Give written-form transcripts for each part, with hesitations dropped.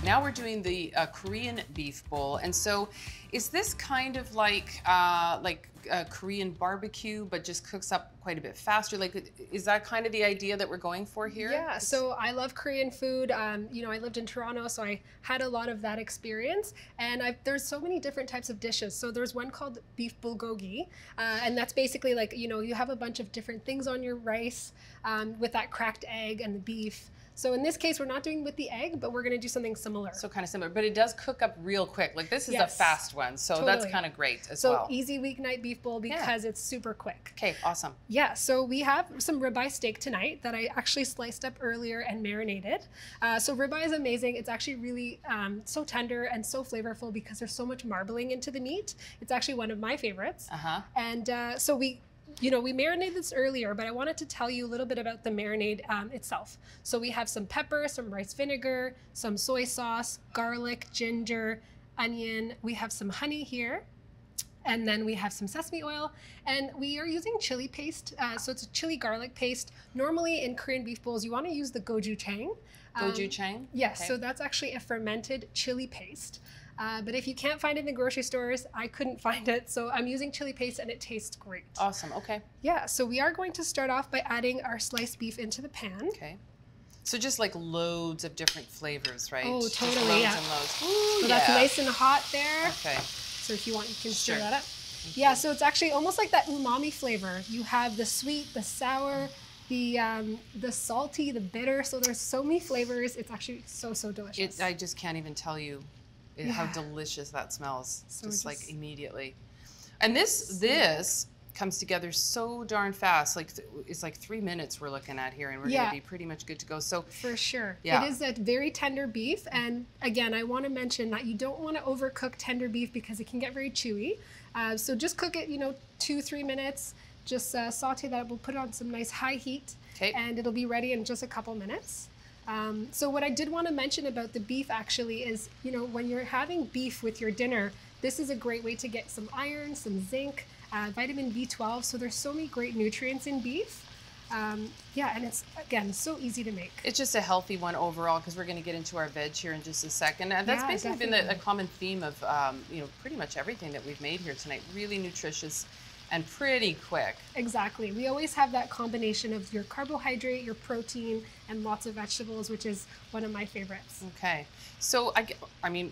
Now we're doing the Korean beef bowl. And so is this kind of like Korean barbecue, but just cooks up quite a bit faster? Like, is that kind of the idea that we're going for here? Yeah, so I love Korean food. You know, I lived in Toronto, so I had a lot of that experience. And there's so many different types of dishes. So there's one called beef bulgogi, and that's basically like, you know, you have a bunch of different things on your rice with that cracked egg and the beef. So in this case, we're not doing with the egg, but we're going to do something similar. So kind of similar, but it does cook up real quick. Like this is a fast one, so totally. That's kind of great as well. So easy weeknight beef bowl because it's super quick. Okay, awesome. Yeah, so we have some ribeye steak tonight that I actually sliced up earlier and marinated. So ribeye is amazing. It's actually really so tender and so flavorful because there's so much marbling into the meat. It's actually one of my favorites. And so we marinated this earlier, but I wanted to tell you a little bit about the marinade itself. So we have some pepper, some rice vinegar, some soy sauce, garlic, ginger, onion. We have some honey here. And then we have some sesame oil, and we are using chili paste. So it's a chili garlic paste. Normally in Korean beef bowls, you want to use the gochujang. Gochujang? Yes, okay. So that's actually a fermented chili paste. But if you can't find it in the grocery stores, I couldn't find it. So I'm using chili paste and it tastes great. Awesome, okay. Yeah, so we are going to start off by adding our sliced beef into the pan. Okay. So just like loads of different flavors, right? Oh, totally, just loads yeah. And loads. Ooh, so that's nice and hot there. Okay. So if you want, you can stir that up. Yeah, so it's actually almost like that umami flavor. You have the sweet, the sour, the salty, the bitter. So there's so many flavors. It's actually so delicious. I just can't even tell you how delicious that smells. So just like immediately. And this comes together so darn fast. Like it's like 3 minutes we're looking at here, and we're going to be pretty much good to go. So for sure, it is a very tender beef. And again, I want to mention that you don't want to overcook tender beef because it can get very chewy. So just cook it, 2-3 minutes. Just saute that. We'll put it on some nice high heat, and it'll be ready in just a couple minutes. So what I did want to mention about the beef actually is, when you're having beef with your dinner, this is a great way to get some iron, some zinc, vitamin B12. So there's so many great nutrients in beef. And it's, again, so easy to make. It's just a healthy one overall, because we're going to get into our veg here in just a second. And that's basically been a common theme of, pretty much everything that we've made here tonight. Really nutritious and pretty quick. Exactly. We always have that combination of your carbohydrate, your protein, and lots of vegetables, which is one of my favorites. Okay. So, I mean,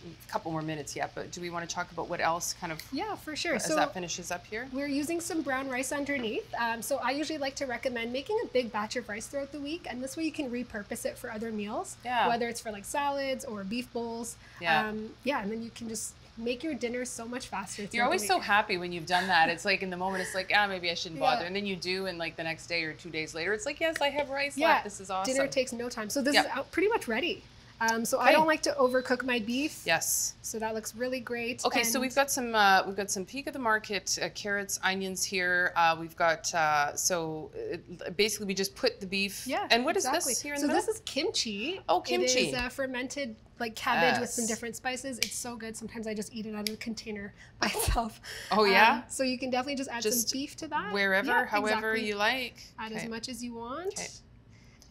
a couple more minutes yet, but do we want to talk about what else kind of... Yeah, for sure. As that finishes up here? We're using some brown rice underneath. So I usually like to recommend making a big batch of rice throughout the week, and this way you can repurpose it for other meals, whether it's for like salads or beef bowls. And then you can just make your dinner so much faster. You're always so happy when you've done that. It's like in the moment, it's like, maybe I shouldn't bother. And then you do, and like the next day or 2 days later, it's like, yes, I have rice left. This is awesome. Dinner takes no time. So this is pretty much ready. So I don't like to overcook my beef. Yes. So that looks really great. Okay, so we've got some peak of the market carrots, onions here. We've got basically we just put the beef. Yeah. And what is this here in the middle? So this is kimchi. Oh, kimchi. It is fermented like cabbage with some different spices. It's so good. Sometimes I just eat it out of a container by itself. Oh yeah. So you can definitely just add some beef to that. Wherever, however you like. Add as much as you want. Okay.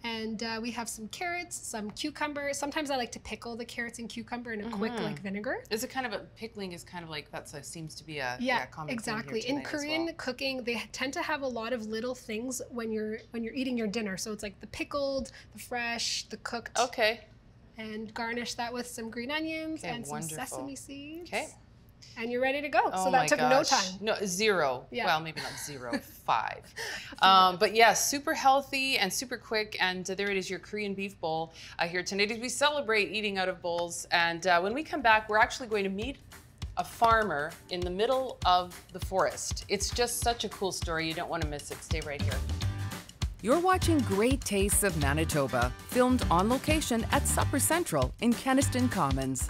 And we have some carrots, some cucumber. Sometimes I like to pickle the carrots and cucumber in a quick like vinegar. Is it kind of pickling is kind of like seems to be a common exactly. thing here in Korean cooking, they tend to have a lot of little things when you're eating your dinner. So it's like the pickled, the fresh, the cooked. Okay. And garnish that with some green onions and some sesame seeds. Okay. And you're ready to go. So that took no time. No, 0. Yeah. Well, maybe not 0, 5. But yeah, super healthy and super quick. And there it is, your Korean beef bowl here tonight as we celebrate eating out of bowls. And when we come back, we're actually going to meet a farmer in the middle of the forest. It's just such a cool story. You don't want to miss it. Stay right here. You're watching Great Tastes of Manitoba, filmed on location at Supper Central in Kenaston Commons.